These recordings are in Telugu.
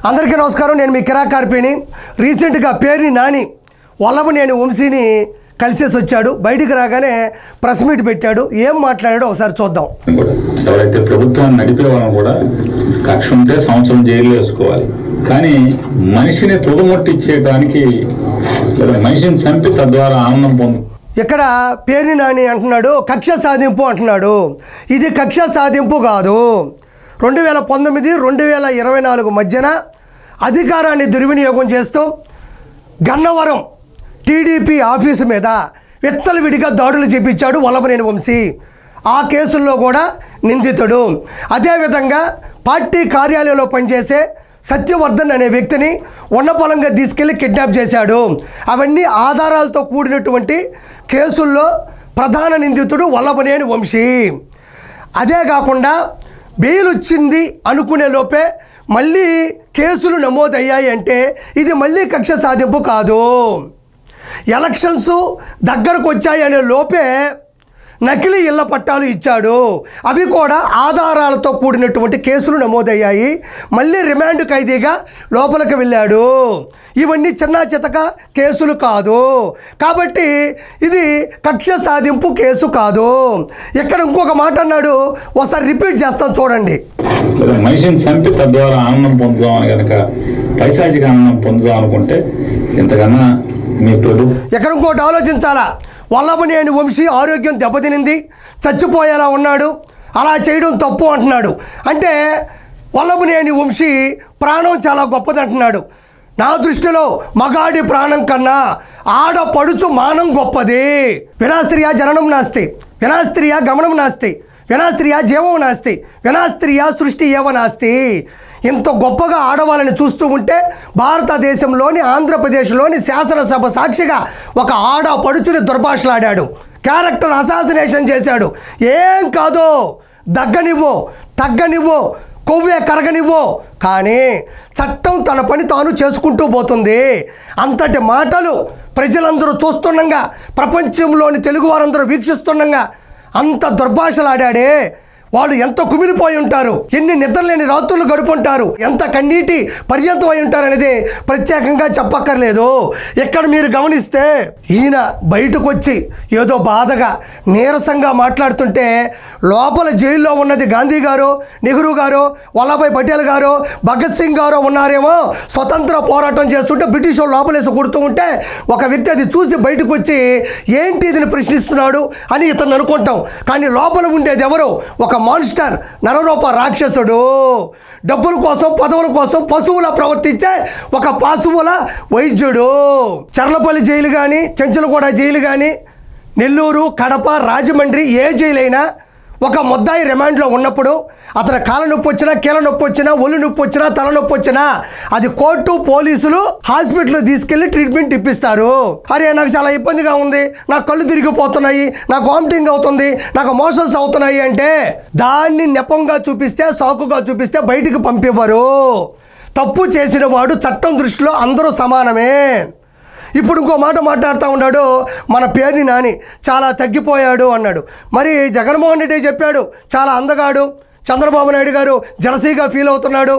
అందరికీ నమస్కారం. నేను మీ కిరాక్ కార్పేని. రీసెంట్గా పేరుని నాని వల్లభనేని వంశీని కలిసేసి వచ్చాడు. బయటికి రాగానే ప్రెస్ మీట్ పెట్టాడు. ఏం మాట్లాడాడో ఒకసారి చూద్దాం. ఎవరైతే ప్రభుత్వాన్ని నడిపే వాళ్ళని కూడా కక్ష ఉంటే సంవత్సరం జైల్లో వేసుకోవాలి, కానీ మనిషిని తుదముట్టించేయడానికి మనిషిని చంపి తద్వారా ఆనందం పొందు. ఇక్కడ పేరుని నాని అంటున్నాడు కక్ష సాధింపు అంటున్నాడు. ఇది కక్ష సాధింపు కాదు. 2019-2024 మధ్యన అధికారాన్ని దుర్వినియోగం చేస్తూ గన్నవరం టీడీపీ ఆఫీసు మీద విచ్చలవిడిగా దాడులు చేపించాడు వల్లభనేని వంశీ. ఆ కేసుల్లో కూడా నిందితుడు. అదేవిధంగా పార్టీ కార్యాలయంలో పనిచేసే సత్యవర్ధన్ అనే వ్యక్తిని ఉన్నపలంగా తీసుకెళ్లి కిడ్నాప్ చేశాడు. అవన్నీ ఆధారాలతో కూడినటువంటి కేసుల్లో ప్రధాన నిందితుడు వల్లభనేని వంశీ. అదే కాకుండా బెయిల్ వచ్చింది అనుకునే లోపే మళ్ళీ కేసులు నమోదయ్యాయి అంటే ఇది మళ్ళీ కక్ష సాధింపు కాదు. ఎలక్షన్స్ దగ్గరకు వచ్చాయనే లోపే నకిలీ ఇళ్ల పట్టాలు ఇచ్చాడు. అవి కూడా ఆధారాలతో కూడినటువంటి కేసులు నమోదయ్యాయి. మళ్ళీ రిమాండ్ ఖైదీగా లోపలికి వెళ్ళాడు. ఇవన్నీ చిన్న చితక కేసులు కాదు. కాబట్టి ఇది కక్ష సాధింపు కేసు కాదు. ఇక్కడ ఇంకొక మాట అన్నాడు, ఒకసారి రిపీట్ చేస్తాం చూడండి. మనిషిని చంపి తద్వారా ఆనందం పొందుదాం అని కనుక పైశాచిక ఆనందం పొందుదాం అనుకుంటే ఇంతకన్నా మీ ఇక్కడ ఇంకోటి ఆలోచించాలా. వల్లభనేని వంశీ ఆరోగ్యం దెబ్బతినింది, చచ్చిపోయేలా ఉన్నాడు, అలా చేయడం తప్పు అంటున్నాడు. అంటే వల్లభనేని వంశీ ప్రాణం చాలా గొప్పది అంటున్నాడు. నా దృష్టిలో మగాడి ప్రాణం కన్నా ఆడపడుచు మానం గొప్పది. వినాస్త్రియా జననం నాస్తి, వినాస్త్రియా గమనం నాస్తి, వినాస్త్రియా జీవం నాస్తి, వినాస్త్రియా సృష్టి ఏవ నాస్తి. ఇంత గొప్పగా ఆడవాళ్ళని చూస్తూ ఉంటే భారతదేశంలోని ఆంధ్రప్రదేశ్లోని శాసనసభ సాక్షిగా ఒక ఆడపడుచుని దుర్భాషలాడాడు, క్యారెక్టర్ అసాసినేషన్ చేశాడు. ఏం కాదో దగ్గనివ్వో తగ్గనివ్వో కొవ్వే కరగనివ్వో, కానీ చట్టం తన పని తాను చేసుకుంటూ పోతుంది. అంతటి మాటలు ప్రజలందరూ చూస్తుండగా, ప్రపంచంలోని తెలుగు వారందరూ వీక్షిస్తుండగా అంత దుర్భాషలాడాడే. వాళ్ళు ఎంత కుమిలిపోయి ఉంటారు, ఎన్ని నిద్రలేని రాత్రులు గడుపుంటారు, ఎంత కన్నీటి పర్యంతం అయి ఉంటారు అనేది ప్రత్యేకంగా చెప్పక్కర్లేదు. ఇక్కడ మీరు గమనిస్తే ఈయన బయటకు వచ్చి ఏదో బాధగా నీరసంగా మాట్లాడుతుంటే లోపల జైల్లో ఉన్నది గాంధీ గారు, నెహ్రూ గారు, వల్లభాయ్ పటేల్ గారు, భగత్ సింగ్ గారు ఉన్నారేమో. స్వతంత్ర పోరాటం చేస్తుంటే బ్రిటిష్ వాళ్ళు లోపలేసి కొడుతూ ఉంటే ఒక వ్యక్తి అది చూసి బయటకు వచ్చి ఏంటి ఇదిని ప్రశ్నిస్తున్నాడు అని ఇతను అనుకుంటాం. కానీ లోపల ఉండేది ఎవరు? ఒక మాన్స్టర్, నరరూప రాక్షసుడు. డబ్బుల కోసం పదవుల కోసం పశువుల ప్రవర్తించే ఒక పశువుల వైద్యుడు. చర్లపల్లి జైలు కానీ, చెంచులగూడ జైలు కానీ, నెల్లూరు, కడప, రాజమండ్రి ఏ జైలు అయినా ఒక ముద్దాయి రిమాండ్లో ఉన్నప్పుడు అతను కాళ్ళ నొప్పి వచ్చినా, కీళ్ళ నొప్పి వచ్చినా, ఒళ్ళు నొప్పి వచ్చినా, తల నొప్పి వచ్చినా అది కోర్టు పోలీసులు హాస్పిటల్ తీసుకెళ్లి ట్రీట్మెంట్ ఇప్పిస్తారు. అరే నాకు చాలా ఇబ్బందిగా ఉంది, నాకు కళ్ళు తిరిగిపోతున్నాయి, నాకు వామిటింగ్ అవుతుంది, నాకు మోషన్స్ అవుతున్నాయి అంటే దాన్ని నెపంగా చూపిస్తే, సాకుగా చూపిస్తే బయటికి పంపివ్వరు. తప్పు చేసిన వాడు చట్టం దృష్టిలో అందరూ సమానమే. ఇప్పుడు ఇంకో మాట మాట్లాడుతూ ఉన్నాడు, మన పేరుని నాని చాలా తగ్గిపోయాడు అన్నాడు. మరి జగన్మోహన్ రెడ్డి చెప్పాడు చాలా అందగాడు, చంద్రబాబు నాయుడు గారు జలసీగా ఫీల్ అవుతున్నాడు,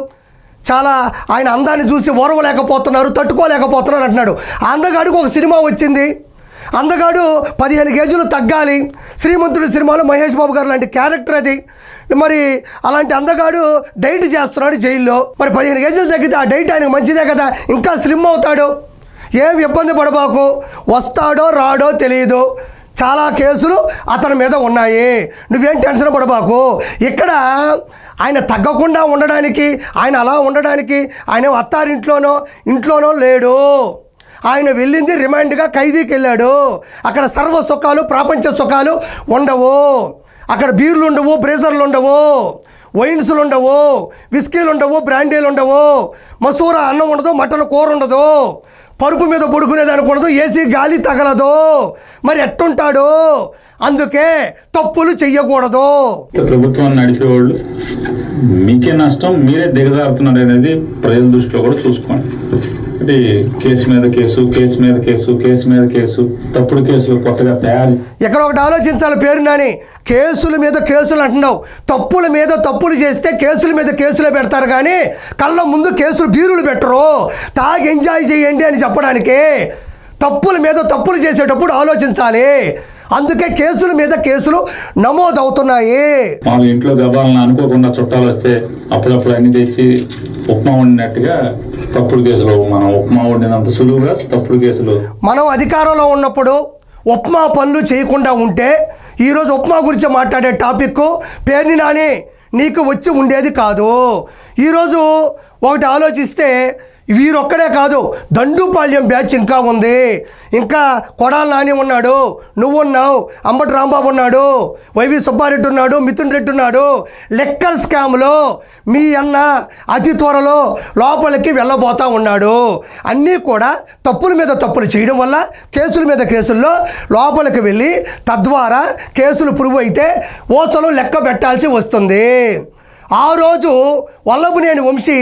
చాలా ఆయన అందాన్ని చూసి ఓర్వలేకపోతున్నారు, తట్టుకోలేకపోతున్నారు అంటున్నాడు. ఆ అందగాడికి ఒక సినిమా వచ్చింది, అందగాడు 15 కేజీలు తగ్గాలి, శ్రీమంతుడి సినిమాలో మహేష్ బాబు గారు లాంటి క్యారెక్టర్ అది. మరి అలాంటి అందగాడు డైట్ చేస్తున్నాడు జైల్లో. మరి 15 కేజీలు తగ్గితే ఆ డైట్ ఆయనకు మంచిదే కదా, ఇంకా స్లిమ్ అవుతాడు. ఏం ఇబ్బంది పడబాకు, వస్తాడో రాడో తెలియదు, చాలా కేసులు అతని మీద ఉన్నాయి, నువ్వేం టెన్షన్ పడబాకు. ఇక్కడ ఆయన తగ్గకుండా ఉండడానికి, ఆయన అలా ఉండడానికి ఆయన అత్తారింట్లోనో ఇంట్లోనో లేడు. ఆయన వెళ్ళింది రిమాండ్గా ఖైదీకి వెళ్ళాడు. అక్కడ సర్వ సుఖాలు, ప్రపంచ సుఖాలు ఉండవు. అక్కడ బీర్లు ఉండవు, బ్రేజర్లు ఉండవు, వైన్స్లు ఉండవు, విస్కీలు ఉండవు, బ్రాండీలు ఉండవు, మసూరా అన్నం ఉండదు, మటన్ కూర ఉండదు, పరుపు మీద పడుకునేది అనుకూడదు, ఏసీ గాలి తగలదు. మరి ఎట్టుంటాడు? అందుకే తప్పులు చెయ్యకూడదు. ప్రభుత్వం నడిపేవాళ్ళు మీకే నష్టం, మీరే దిగజారుతున్నారు అనేది ప్రజల దృష్టిలో కూడా చూసుకోండి. అంటే కేసు మీద కేసు, కేసు మీద కేసు, కేసు మీద కేసు, తప్పుడు కేసులు కొత్తగా తయారు. ఇక్కడ ఒకటి ఆలోచించాలి పేరు నాని, కేసుల మీద కేసులు అంటున్నావు. తప్పుల మీద తప్పులు చేస్తే కేసుల మీద కేసులే పెడతారు కానీ కళ్ళ ముందు కేసులు బీరులు పెట్టరు. తాగి ఎంజాయ్ చేయండి అని చెప్పడానికి. తప్పుల మీద తప్పులు చేసేటప్పుడు ఆలోచించాలి. అందుకే కేసుల మీద కేసులు నమోదవుతున్నాయి. మాకు ఇంట్లో గబాలను అనుకోకుండా చుట్టాలు వస్తే అప్పుడప్పుడు అన్ని తెచ్చి ఉప్మా వండినట్టుగా తప్పుడు కేసులు, మనం ఉప్మా వండినంత సులువుగా తప్పుడు కేసులు. మనం అధికారంలో ఉన్నప్పుడు ఉప్మా పనులు చేయకుండా ఉంటే ఈరోజు ఉప్మా గురించి మాట్లాడే టాపిక్ పేర్ని నాని నీకు వచ్చి ఉండేది కాదు. ఈరోజు ఒకటి ఆలోచిస్తే వీరొక్కడే కాదు, దండుపాళ్యం బ్యాచ్ ఇంకా ఉంది. ఇంకా కొడాలి నాని ఉన్నాడు, నువ్వున్నావు, అంబటి రాంబాబు ఉన్నాడు, వైవి సుబ్బారెడ్డి ఉన్నాడు, మిథున్ రెడ్డి ఉన్నాడు. లెక్కర్ స్కామ్లో మీ అన్న అతి త్వరలో లోపలికి వెళ్ళబోతా ఉన్నాడు. అన్నీ కూడా తప్పుల మీద తప్పులు చేయడం వల్ల కేసుల మీద కేసుల్లో లోపలికి వెళ్ళి తద్వారా కేసులు ప్రూవ్ అయితే ఓచలు లెక్క పెట్టాల్సి వస్తుంది. ఆ రోజు వల్లభనేని వంశీ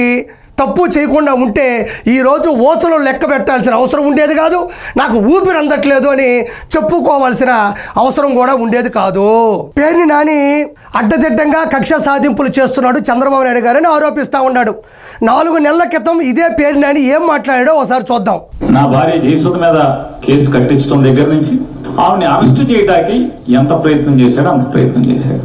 తప్పు చేయకుండా ఉంటే ఈరోజు ఓచలు లెక్క పెట్టాల్సిన అవసరం ఉండేది కాదు. నాకు ఊపిరి అందట్లేదు అని చెప్పుకోవాల్సిన అవసరం కూడా ఉండేది కాదు. పేర్ని నాని అడ్డదిడ్డంగా కక్ష సాధింపులు చేస్తున్నాడు చంద్రబాబు నాయుడు గారని ఆరోపిస్తూ ఉన్నాడు. 4 నెలల క్రితం ఇదే పేర్ని నాని ఏం మాట్లాడాడో ఒకసారి చూద్దాం. నా భార్య జయసుధ మీద కేసు కట్టించడం దగ్గర నుంచి ఆవిడని అరెస్ట్ చేయడానికి ఎంత ప్రయత్నం చేశాడో అంత ప్రయత్నం చేశాడు.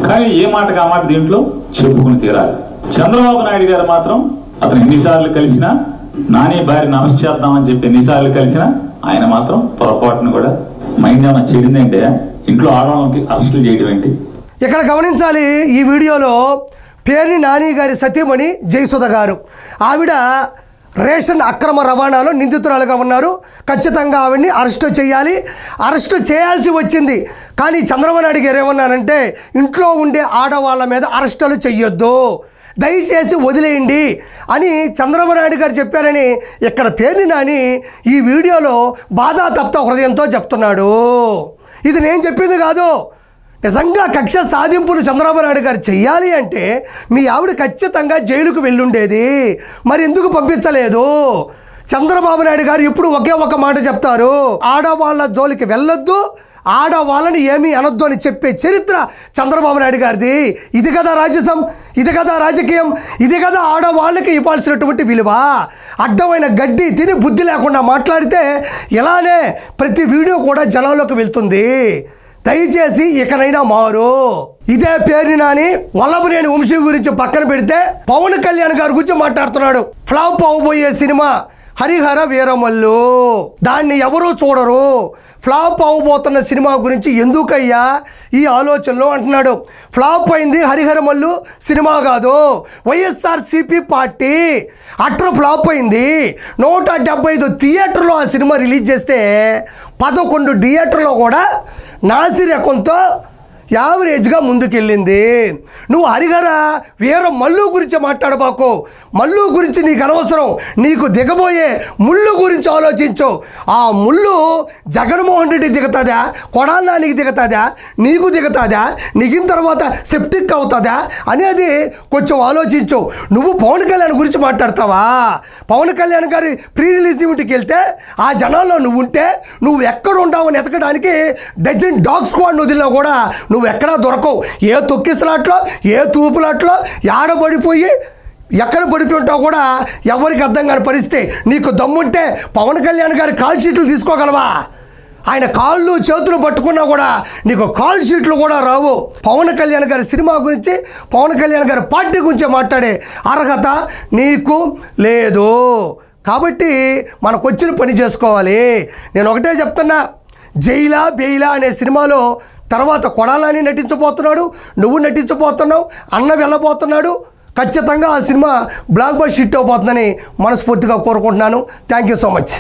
కానీ ఏ మాటకు ఆ మాట దీంట్లో చెప్పుకుని తీరాలి. చంద్రబాబు నాయుడు గారు మాత్రం అతను ఎన్నిసార్లు కలిసినా, నాని భార్యను అరెస్ట్ చేద్దామని చెప్పి ఎన్నిసార్లు కలిసినా ఆయన మాత్రం పొరపాటును కూడా మైండ్ ఏమైనా చెడిందంటే ఇంట్లో ఆడవాళ్ళకి అరెస్టులు చేయడం ఏంటి? ఇక్కడ గమనించాలి. ఈ వీడియోలో పేర్ని నాని గారి సతీమణి జయసుధ గారు, ఆవిడ రేషన్ అక్రమ రవాణాలో నిందితురాలుగా ఉన్నారు. ఖచ్చితంగా ఆవిడ్ని అరెస్టు చేయాలి, అరెస్టు చేయాల్సి వచ్చింది. కానీ చంద్రబాబు నాయుడు గారు ఏమన్నారంటే ఇంట్లో ఉండే ఆడవాళ్ళ మీద అరెస్టులు చెయ్యొద్దు, దయచేసి వదిలేయండి అని చంద్రబాబు నాయుడు గారు చెప్పారని ఇక్కడ పేర్ని నాని ఈ వీడియోలో బాధాతప్త హృదయంతో చెప్తున్నాడు. ఇది నేను చెప్పింది కాదు. నిజంగా కక్ష సాధింపులు చంద్రబాబు నాయుడు గారు చెయ్యాలి అంటే మీ ఆవిడ ఖచ్చితంగా జైలుకు వెళ్ళుండేది. మరి ఎందుకు పంపించలేదు? చంద్రబాబు నాయుడు గారు ఇప్పుడు ఒకే ఒక మాట చెప్తారు, ఆడవాళ్ళ జోలికి వెళ్ళొద్దు, ఆడవాళ్ళని ఏమీ అనొద్దు అని చెప్పే చరిత్ర చంద్రబాబు నాయుడు గారిది. ఇది కదా రాజ్యసం, ఇది కదా రాజకీయం, ఇది కదా ఆడవాళ్ళకి ఇవ్వాల్సినటువంటి విలువ. అడ్డమైన గడ్డి తిని బుద్ధి లేకుండా మాట్లాడితే ఇలానే ప్రతి వీడియో కూడా జనాల్లోకి వెళ్తుంది. దయచేసి ఇకనైనా మారు. ఇదే పేర్ని నాని వల్లభనేని వంశీ గురించి పక్కన పెడితే పవన్ కళ్యాణ్ గారి గురించి మాట్లాడుతున్నాడు. ఫ్లాప్ అవబోయే సినిమా హరిహర వీరమల్లు, దాన్ని ఎవరూ చూడరు. ఫ్లాప్ అవబోతున్న సినిమా గురించి ఎందుకయ్యా ఈ ఆలోచనలో అంటున్నాడు. ఫ్లాప్ అయింది హరిహరమల్లు సినిమా కాదు, వైఎస్ఆర్సీపీ పార్టీ అట్టర్ ఫ్లాప్ అయింది. 175 థియేటర్లో ఆ సినిమా రిలీజ్ చేస్తే 11 థియేటర్లో కూడా నాసిరకంతో యావరేజ్గా ముందుకెళ్ళింది. నువ్వు హరిహర వీర మల్లు గురించి మాట్లాడబాకు. మల్లు గురించి నీకు అనవసరం. నీకు దిగబోయే ముళ్ళు గురించి ఆలోచించు. ఆ ముళ్ళు జగన్మోహన్ రెడ్డి దిగుతుందా, కొడాలి నానికి దిగుతుందా, నీకు దిగుతుందా, నిగిన తర్వాత సెప్టిక్ అవుతుందా అనేది కొంచెం ఆలోచించు. నువ్వు పవన్ కళ్యాణ్ గురించి మాట్లాడతావా? పవన్ కళ్యాణ్ గారి ప్రీ రిలీజ్ ఈవెంట్కి వెళ్తే ఆ జనాల్లో నువ్వు ఉంటే నువ్వు ఎక్కడ ఉంటావని ఎతకడానికి డజన్ డాగ్ స్క్వాడ్ వదిలినా కూడా నువ్వు ఎక్కడా దొరకవు. ఏ తొక్కిసలాట్లో, ఏ తూపులాట్లో ఆడబడిపోయి ఎక్కడ పడిపోయి ఉంటావు కూడా ఎవరికి అర్థం కాని పరిస్థితి. నీకు దమ్ముంటే పవన్ కళ్యాణ్ గారి కాల్ షీట్లు తీసుకోగలవా? ఆయన కాళ్ళు చేతులు పట్టుకున్నా కూడా నీకు కాల్ షీట్లు కూడా రావు. పవన్ కళ్యాణ్ గారి సినిమా గురించి, పవన్ కళ్యాణ్ గారి పార్టీ గురించి మాట్లాడే అర్హత నీకు లేదు. కాబట్టి మనకు వచ్చిన పని చేసుకోవాలి. నేను ఒకటే చెప్తున్నా, జైలా బెయిలా అనే సినిమాలో తర్వాత కొడాలని నటించబోతున్నాడు, నువ్వు నటించబోతున్నావు, అన్న వెళ్ళబోతున్నాడు. ఖచ్చితంగా ఆ సినిమా బ్లాక్ బస్టర్ హిట్ అవబోతుందని మనస్ఫూర్తిగా కోరుకుంటున్నాను. Thank you so much.